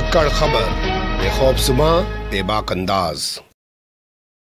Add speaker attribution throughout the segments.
Speaker 1: धाकड़ खबर, बेखौफसुमा बेबाक अंदाज।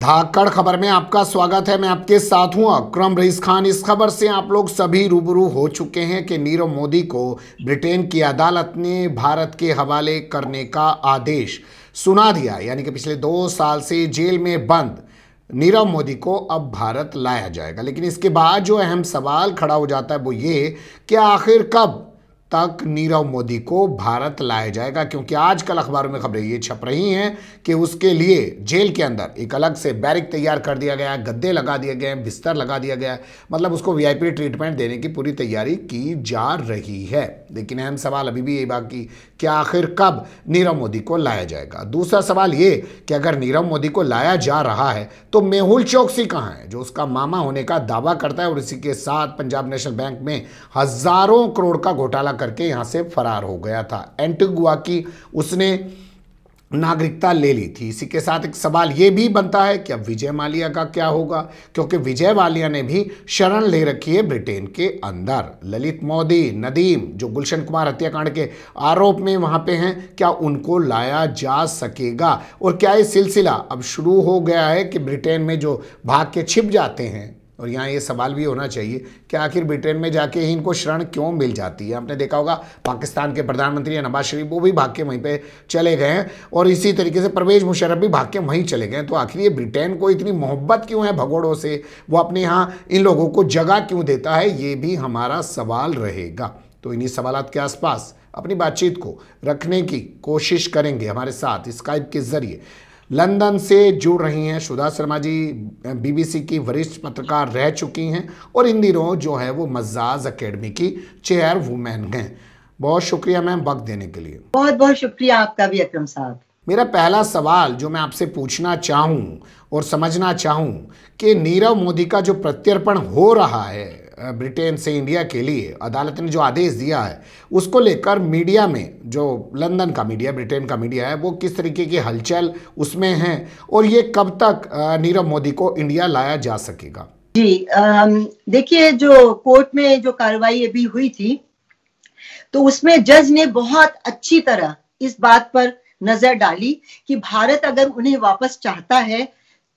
Speaker 2: धाकड़ खबर में आपका स्वागत है। मैं आपके साथ हूं अकरम रईस खान। इस खबर से आप लोग सभी रूबरू हो चुके हैं कि नीरव मोदी को ब्रिटेन की अदालत ने भारत के हवाले करने का आदेश सुना दिया। यानी कि पिछले 2 साल से जेल में बंद नीरव मोदी को अब भारत लाया जाएगा। लेकिन इसके बाद जो अहम सवाल खड़ा हो जाता है वो ये कि आखिर कब तक नीरव मोदी को भारत लाया जाएगा, क्योंकि आजकल अखबारों में खबरें ये छप रही हैं कि उसके लिए जेल के अंदर एक अलग से बैरिक तैयार कर दिया गया है, गद्दे लगा दिए गए हैं, बिस्तर लगा दिया गया है, मतलब उसको वीआईपी ट्रीटमेंट देने की पूरी तैयारी की जा रही है। लेकिन अहम सवाल अभी भी ये बाकी कि आखिर कब नीरव मोदी को लाया जाएगा। दूसरा सवाल ये कि अगर नीरव मोदी को लाया जा रहा है तो मेहुल चोकसी कहाँ है, जो उसका मामा होने का दावा करता है और इसी के साथ पंजाब नेशनल बैंक में हजारों करोड़ का घोटाला करके यहां से फरार हो गया था। एंटीगुआ की उसने नागरिकता ले ली थी। इसी के साथ एक सवाल यह भी बनता है कि अब विजय माल्या का क्या होगा, क्योंकि विजय माल्या ने भी शरण ले रखी है ब्रिटेन के अंदर। ललित मोदी, नदीम, जो गुलशन कुमार हत्याकांड के आरोप में वहां पे हैं, क्या उनको लाया जा सकेगा? और क्या ये सिलसिला अब शुरू हो गया है कि ब्रिटेन में जो भाग के छिप जाते हैं, और यहाँ ये सवाल भी होना चाहिए कि आखिर ब्रिटेन में जाके ही इनको शरण क्यों मिल जाती है। आपने देखा होगा पाकिस्तान के प्रधानमंत्री नवाज शरीफ वो भी भाग के वहीं पे चले गए हैं, और इसी तरीके से परवेज मुशर्रफ भी भाग के वहीं चले गए हैं। तो आखिर ये ब्रिटेन को इतनी मोहब्बत क्यों है भगोड़ों से, वो अपने यहाँ इन लोगों को जगह क्यों देता है, ये भी हमारा सवाल रहेगा। तो इन्हीं सवालात के आसपास अपनी बातचीत को रखने की कोशिश करेंगे। हमारे साथ स्काइप के जरिए लंदन से जुड़ रही हैं सुधा शर्मा जी, बीबीसी की वरिष्ठ पत्रकार रह चुकी हैं और इन दिनों जो है वो मज़ाज एकेडमी की चेयरवुमैन हैं। बहुत शुक्रिया मैम वक्त देने के लिए।
Speaker 3: बहुत बहुत शुक्रिया आपका भी अकरम साहब।
Speaker 2: मेरा पहला सवाल जो मैं आपसे पूछना चाहूँ और समझना चाहूँ कि नीरव मोदी का जो प्रत्यर्पण हो रहा है ब्रिटेन से इंडिया के लिए, अदालत ने जो आदेश दिया है उसको लेकर मीडिया में, जो लंदन का मीडिया, ब्रिटेन का मीडिया है, वो किस तरीके की हलचल उसमें है और ये कब तक नीरव मोदी को इंडिया लाया जा सकेगा?
Speaker 3: जी देखिए, जो कोर्ट में जो कार्रवाई अभी हुई थी तो उसमें जज ने बहुत अच्छी तरह इस बात पर नजर डाली कि भारत अगर उन्हें वापस चाहता है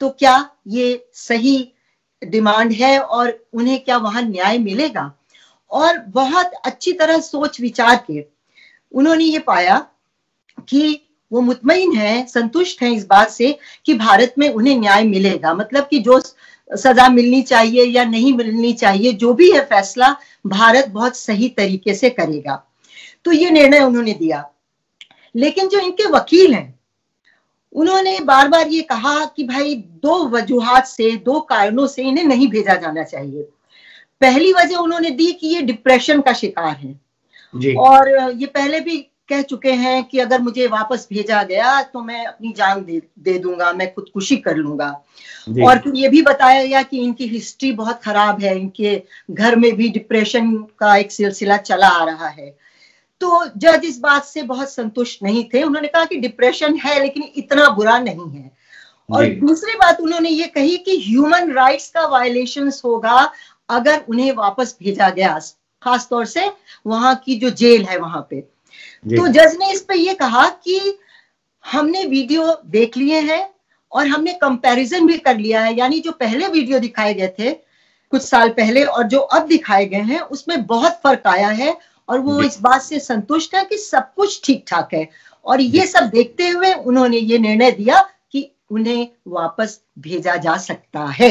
Speaker 3: तो क्या ये सही डिमांड है और उन्हें क्या वहां न्याय मिलेगा। और बहुत अच्छी तरह सोच विचार के उन्होंने ये पाया कि वो मुतमईन है, संतुष्ट हैं इस बात से कि भारत में उन्हें न्याय मिलेगा। मतलब कि जो सजा मिलनी चाहिए या नहीं मिलनी चाहिए, जो भी है फैसला भारत बहुत सही तरीके से करेगा। तो ये निर्णय उन्होंने दिया। लेकिन जो इनके वकील हैं उन्होंने बार बार ये कहा कि भाई 2 वजूहात से, 2 कारणों से इन्हें नहीं भेजा जाना चाहिए। पहली वजह उन्होंने दी कि ये डिप्रेशन का शिकार है जी। और ये पहले भी कह चुके हैं कि अगर मुझे वापस भेजा गया तो मैं अपनी जान दे दूंगा, मैं खुदकुशी कर लूंगा। और फिर ये भी बताया गया कि इनकी हिस्ट्री बहुत खराब है, इनके घर में भी डिप्रेशन का एक सिलसिला चला आ रहा है। तो जज इस बात से बहुत संतुष्ट नहीं थे। उन्होंने कहा कि डिप्रेशन है लेकिन इतना बुरा नहीं है। और दूसरी बात उन्होंने ये कही कि ह्यूमन राइट्स का वायलेशंस होगा अगर उन्हें वापस भेजा गया, खासतौर से वहां की जो जेल है वहां पे। तो जज ने इस पे ये कहा कि हमने वीडियो देख लिए हैं और हमने कंपैरिजन भी कर लिया है, यानी जो पहले वीडियो दिखाए गए थे कुछ साल पहले और जो अब दिखाए गए हैं उसमें बहुत फर्क आया है। और वो इस बात से संतुष्ट है कि सब कुछ ठीक ठाक है। और ये सब देखते हुए उन्होंने ये निर्णय दिया कि उन्हें वापस भेजा जा सकता है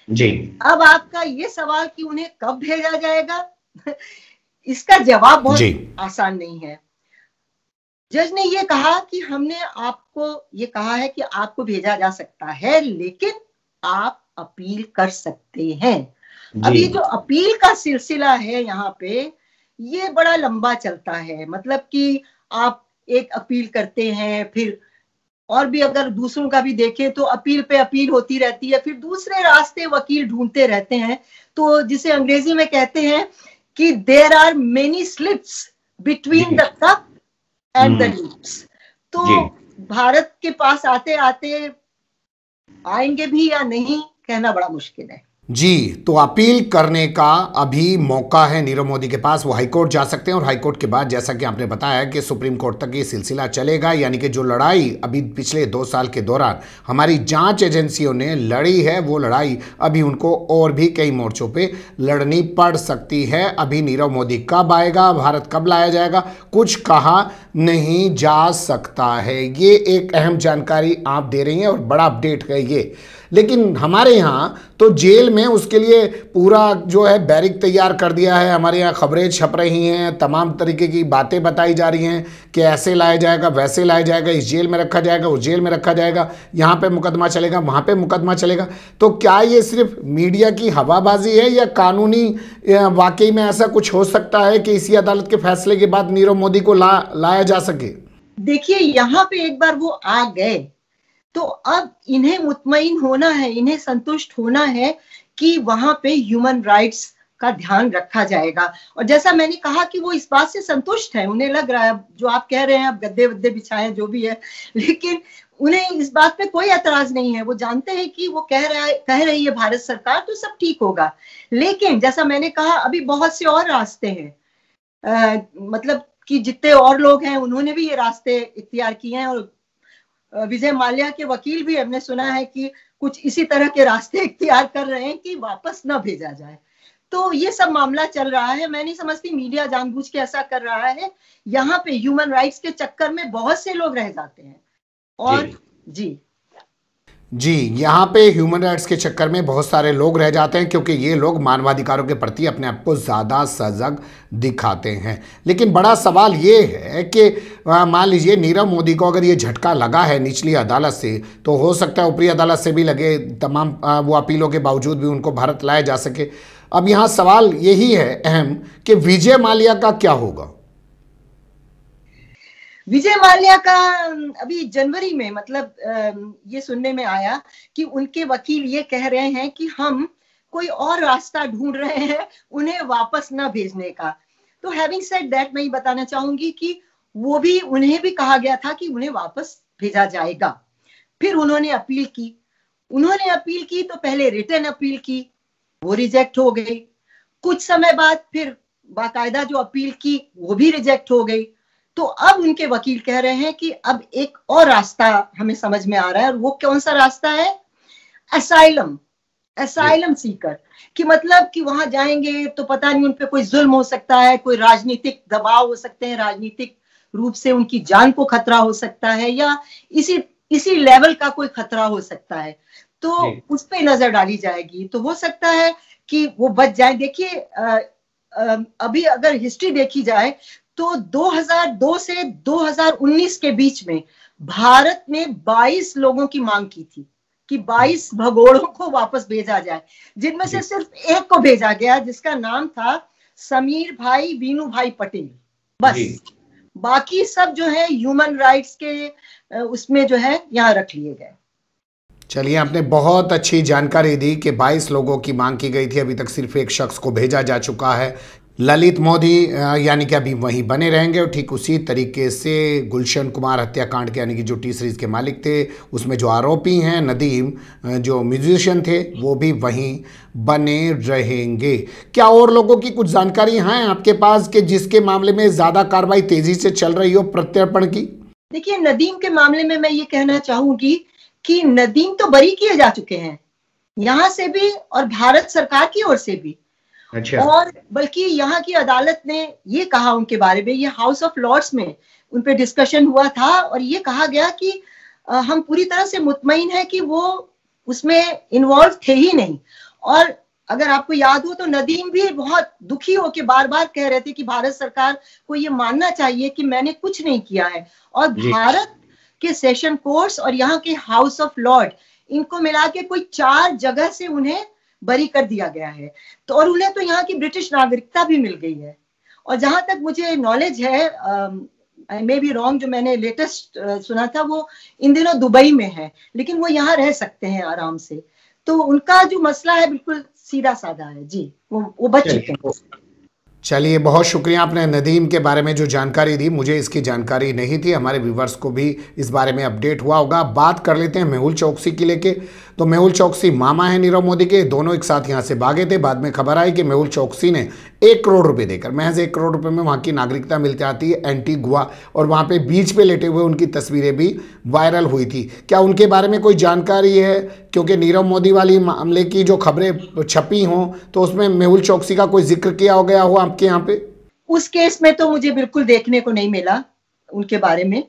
Speaker 3: जी। अब आपका ये सवाल कि उन्हें कब भेजा जाएगा इसका जवाब बहुत आसान नहीं है। जज ने ये कहा कि हमने आपको ये कहा है कि आपको भेजा जा सकता है, लेकिन आप अपील कर सकते हैं। अब ये जो अपील का सिलसिला है यहाँ पे, ये बड़ा लंबा चलता है। मतलब कि आप एक अपील करते हैं, फिर और भी अगर दूसरों का भी देखें तो अपील पे अपील होती रहती है, फिर दूसरे रास्ते वकील ढूंढते रहते हैं। तो जिसे अंग्रेजी में कहते हैं कि there are many slips between the cup and the lips. तो भारत के पास आते आते आएंगे भी या नहीं कहना बड़ा मुश्किल है।
Speaker 2: जी, तो अपील करने का अभी मौका है नीरव मोदी के पास। वो हाईकोर्ट जा सकते हैं और हाईकोर्ट के बाद जैसा कि आपने बताया कि सुप्रीम कोर्ट तक ये सिलसिला चलेगा। यानी कि जो लड़ाई अभी पिछले 2 साल के दौरान हमारी जांच एजेंसियों ने लड़ी है, वो लड़ाई अभी उनको और भी कई मोर्चों पे लड़नी पड़ सकती है। अभी नीरव मोदी कब आएगा, भारत कब लाया जाएगा, कुछ कहा नहीं जा सकता है। ये एक अहम जानकारी आप दे रही हैं और बड़ा अपडेट है ये। लेकिन हमारे यहाँ तो जेल में उसके लिए पूरा जो है बैरिक तैयार कर दिया है। हमारे यहाँ खबरें छप रही हैं, तमाम तरीके की बातें बताई जा रही हैं कि ऐसे लाया जाएगा, वैसे लाया जाएगा, इस जेल में रखा जाएगा, उस जेल में रखा जाएगा, यहाँ पे मुकदमा चलेगा, वहाँ पे मुकदमा चलेगा। तो क्या ये सिर्फ मीडिया की हवाबाजी है या कानूनी वाकई में ऐसा कुछ हो सकता है कि इसी अदालत के फैसले के बाद नीरव मोदी को लाया जा सके?
Speaker 3: देखिए, यहाँ पे एक बार वो आ गए तो अब इन्हें मुतमईन होना है, इन्हें संतुष्ट होना है कि वहां पे ह्यूमन राइट्स का ध्यान रखा जाएगा। और जैसा मैंने कहा कि वो इस बात से संतुष्ट है, उन्हें लग रहा है, जो आप कह रहे हैं अब गद्दे वद्दे बिछाए जो भी है, लेकिन उन्हें इस बात पे कोई एतराज नहीं है। वो जानते हैं कि वो कह रही है भारत सरकार तो सब ठीक होगा। लेकिन जैसा मैंने कहा अभी बहुत से और रास्ते हैं, मतलब कि जितने और लोग हैं उन्होंने भी ये रास्ते इख्तियार किए हैं और विजय माल्या के वकील भी हमने सुना है कि कुछ इसी तरह के रास्ते इख्तियार कर रहे हैं कि वापस न भेजा जाए। तो ये सब मामला चल रहा है। मैं नहीं समझती मीडिया जानबूझ के ऐसा कर रहा है। यहाँ पे ह्यूमन राइट्स के चक्कर में बहुत से लोग रह जाते हैं। और जी
Speaker 2: यहाँ पे ह्यूमन राइट्स के चक्कर में बहुत सारे लोग रह जाते हैं क्योंकि ये लोग मानवाधिकारों के प्रति अपने आप को ज़्यादा सजग दिखाते हैं। लेकिन बड़ा सवाल ये है कि मान लीजिए नीरव मोदी को अगर ये झटका लगा है निचली अदालत से, तो हो सकता है ऊपरी अदालत से भी लगे, तमाम वो अपीलों के बावजूद भी उनको भारत लाया जा सके। अब यहाँ सवाल यही है अहम कि विजय माल्या का क्या होगा?
Speaker 3: विजय माल्या का अभी जनवरी में, मतलब ये सुनने में आया कि उनके वकील ये कह रहे हैं कि हम कोई और रास्ता ढूंढ रहे हैं उन्हें वापस न भेजने का। तो हैविंग सेड दैट, मैं ये बताना चाहूंगी कि वो भी, उन्हें भी कहा गया था कि उन्हें वापस भेजा जाएगा। फिर उन्होंने अपील की तो पहले रिटर्न अपील की, वो रिजेक्ट हो गई। कुछ समय बाद फिर बाकायदा जो अपील की वो भी रिजेक्ट हो गई। तो अब उनके वकील कह रहे हैं कि अब एक और रास्ता हमें समझ में आ रहा है। और वो कौन सा रास्ता है? असाइलम सीकर, कि मतलब कि वहां जाएंगे तो पता नहीं उन पे कोई जुल्म हो सकता है, कोई राजनीतिक दबाव हो सकते हैं, राजनीतिक रूप से उनकी जान को खतरा हो सकता है, या इसी लेवल का कोई खतरा हो सकता है। तो उस पे नजर डाली जाएगी। तो हो सकता है कि वो बच जाए। देखिए, अभी अगर हिस्ट्री देखी जाए तो 2002 से 2019 के बीच में भारत ने 22 लोगों की मांग की थी कि 22 भगोड़ों को वापस भेजा जाए, जिनमें से सिर्फ एक को भेजा गया जिसका नाम था समीर भाई वीनू भाई पटेल। बस बाकी सब जो है ह्यूमन राइट्स के उसमें जो है यहाँ रख लिए गए।
Speaker 2: चलिए, आपने बहुत अच्छी जानकारी दी कि 22 लोगों की मांग की गई थी, अभी तक सिर्फ एक शख्स को भेजा जा चुका है। ललित मोदी यानी कि अभी वहीं बने रहेंगे। और ठीक उसी तरीके से गुलशन कुमार हत्याकांड के यानी कि जो टी सीरीज के मालिक थे, उसमें जो आरोपी हैं नदीम, जो म्यूजिशियन थे, वो भी वहीं बने रहेंगे। क्या और लोगों की कुछ जानकारी हैं आपके पास कि जिसके मामले में ज़्यादा कार्रवाई तेजी से चल रही हो प्रत्यर्पण की?
Speaker 3: देखिए, नदीम के मामले में मैं ये कहना चाहूंगी कि नदीम तो बरी किए जा चुके हैं, यहाँ से भी और भारत सरकार की ओर से भी। अच्छा। और बल्कि यहाँ की अदालत ने ये कहा उनके बारे में, ये हाउस ऑफ लॉर्ड्स में उन पे डिस्कशन हुआ था और ये कहा गया कि हम पूरी तरह से मुतमईन है कि वो उसमें इन्वॉल्व थे ही नहीं। और अगर आपको याद हो तो नदीम भी बहुत दुखी होकर बार बार कह रहे थे कि भारत सरकार को ये मानना चाहिए कि मैंने कुछ नहीं किया है। और भारत के सेशन कोर्ट्स और यहाँ के हाउस ऑफ लॉर्ड, इनको मिला के कोई 4 जगह से उन्हें बरी कर दिया गया है। तो और उन्हें तो यहाँ की ब्रिटिश नागरिकता भी मिल गई है। और जहां तक मुझे नॉलेज है, आई मे बी रॉन्ग, जो मैंने लेटेस्ट सुना था वो इन दिनों दुबई में है, लेकिन वो यहाँ रह सकते हैं आराम से। तो उनका जो मसला है बिल्कुल सीधा साधा है जी, वो बच चुके हैं।
Speaker 2: चलिए, बहुत शुक्रिया, आपने नदीम के बारे में जो जानकारी दी, मुझे इसकी जानकारी नहीं थी, हमारे व्यूवर्स को भी इस बारे में अपडेट हुआ होगा। बात कर लेते हैं मेहुल चौकसी की लेके। तो मेहुल चौकसी मामा है नीरव मोदी के, दोनों एक साथ यहाँ से भागे थे। बाद में खबर आई कि मेहुल चौकसी ने 1 करोड़ रुपए देकर, महज 1 करोड़ रुपए में वहाँ की नागरिकता मिल जाती है एंटीगुआ, और वहाँ पे बीच पे लेटे हुए उनकी तस्वीरें भी वायरल हुई थी। क्या उनके बारे में कोई जानकारी है? क्योंकि नीरव मोदी वाली मामले की जो खबरें छपी हों तो उसमें मेहुल चौकसी का कोई जिक्र किया गया हो आपके यहाँ पे?
Speaker 3: उस केस में तो मुझे बिल्कुल देखने को नहीं मिला उनके बारे में,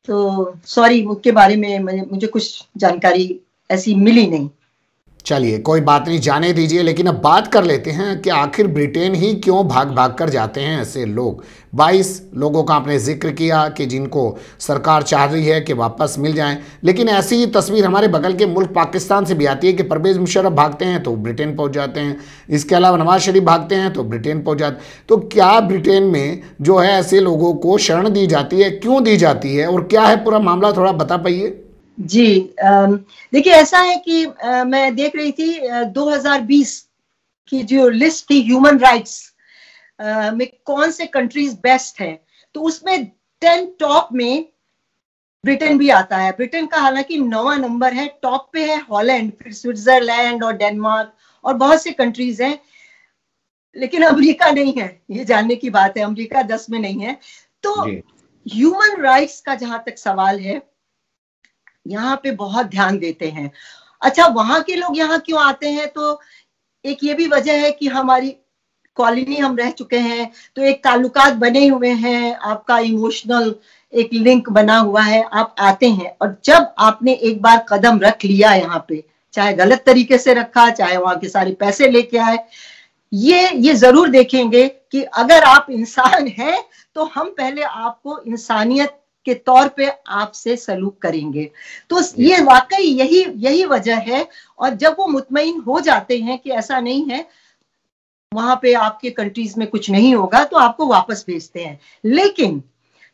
Speaker 3: तो सॉरी, उनके बारे में मुझे कुछ जानकारी ऐसी मिली नहीं।
Speaker 2: चलिए कोई बात नहीं, जाने दीजिए। लेकिन अब बात कर लेते हैं कि आखिर ब्रिटेन ही क्यों भाग भाग कर जाते हैं ऐसे लोग। 22 लोगों का आपने जिक्र किया कि जिनको सरकार चाह रही है कि वापस मिल जाएं, लेकिन ऐसी ही तस्वीर हमारे बगल के मुल्क पाकिस्तान से भी आती है कि परवेज मुशर्रफ भागते हैं तो ब्रिटेन पहुंच जाते हैं, इसके अलावा नवाज शरीफ भागते हैं तो ब्रिटेन पहुंच जाते। तो क्या ब्रिटेन में जो है ऐसे लोगों को शरण दी जाती है, क्यों दी जाती है, और क्या है पूरा मामला, थोड़ा बता पाइए।
Speaker 3: जी, देखिए ऐसा है कि मैं देख रही थी 2020 की जो लिस्ट थी ह्यूमन राइट्स में कौन से कंट्रीज बेस्ट हैं, तो उसमें 10 टॉप में ब्रिटेन भी आता है। ब्रिटेन का हालांकि 9वां नंबर है, टॉप पे है हॉलैंड, फिर स्विट्जरलैंड और डेनमार्क और बहुत से कंट्रीज हैं, लेकिन अमेरिका नहीं है। ये जानने की बात है, अमेरिका 10 में नहीं है। तो ह्यूमन राइट्स का जहां तक सवाल है, यहाँ पे बहुत ध्यान देते हैं। अच्छा, वहां के लोग यहाँ क्यों आते हैं? तो एक ये भी वजह है कि हमारी कॉलोनी हम रह चुके हैं, तो एक ताल्लुकात बने हुए हैं, आपका इमोशनल एक लिंक बना हुआ है, आप आते हैं। और जब आपने एक बार कदम रख लिया यहाँ पे, चाहे गलत तरीके से रखा, चाहे वहां के सारे पैसे लेके आए, ये जरूर देखेंगे कि अगर आप इंसान हैं तो हम पहले आपको इंसानियत के तौर पे आपसे सलूक करेंगे। तो ये वाकई यही वजह है। और जब वो मुतमईन हो जाते हैं कि ऐसा नहीं है, वहां पे आपके कंट्रीज में कुछ नहीं होगा, तो आपको वापस भेजते हैं। लेकिन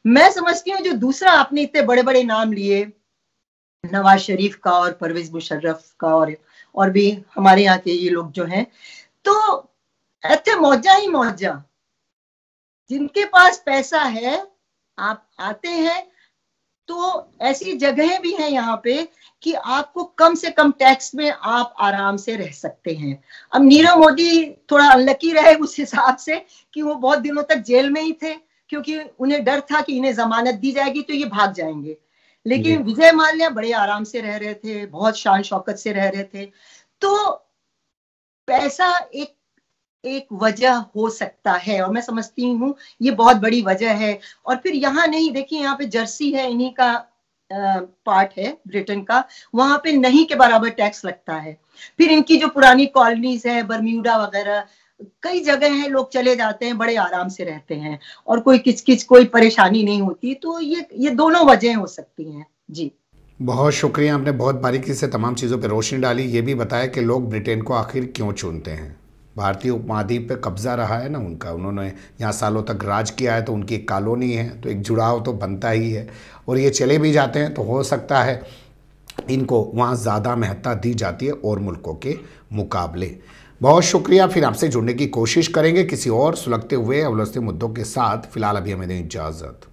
Speaker 3: मैं समझती हूँ जो दूसरा आपने इतने बड़े बड़े नाम लिए, नवाज शरीफ का और परवेज मुशर्रफ का और भी हमारे यहाँ के ये लोग जो हैं, तो ऐसे मौजा ही मौजा, जिनके पास पैसा है आप आते हैं। तो ऐसी जगहें भी हैं यहाँ पे कि आपको कम से कम टैक्स में आप आराम से रह सकते हैं। अब नीरव मोदी थोड़ा अनलकी रहे उस हिसाब से कि वो बहुत दिनों तक जेल में ही थे, क्योंकि उन्हें डर था कि इन्हें जमानत दी जाएगी तो ये भाग जाएंगे। लेकिन विजय माल्या बड़े आराम से रह रहे थे, बहुत शान शौकत से रह रहे थे। तो पैसा एक वजह हो सकता है, और मैं समझती हूँ ये बहुत बड़ी वजह है। और फिर यहाँ नहीं, देखिए यहाँ पे जर्सी है, इन्हीं का पार्ट है ब्रिटेन का, वहां पे नहीं के बराबर टैक्स लगता है। फिर इनकी जो पुरानी कॉलोनीज है, बर्म्यूडा वगैरह, कई जगह हैं, लोग चले जाते हैं, बड़े आराम से रहते हैं और कोई किचकिच, कोई परेशानी नहीं होती। तो ये दोनों वजह हो सकती हैं। जी,
Speaker 2: बहुत शुक्रिया, आपने बहुत बारीकी से तमाम चीज़ों पर रोशनी डाली। ये भी बताया कि लोग ब्रिटेन को आखिर क्यों चुनते हैं। भारतीय उपमहाद्वीप पे कब्जा रहा है ना उनका, उन्होंने यहाँ सालों तक राज किया है, तो उनकी एक कॉलोनी है, तो एक जुड़ाव तो बनता ही है। और ये चले भी जाते हैं तो हो सकता है इनको वहाँ ज़्यादा महत्ता दी जाती है और मुल्कों के मुकाबले। बहुत शुक्रिया, फिर आपसे जुड़ने की कोशिश करेंगे किसी और सुलगते हुए उलझते मुद्दों के साथ। फिलहाल अभी हमें दें इजाज़त।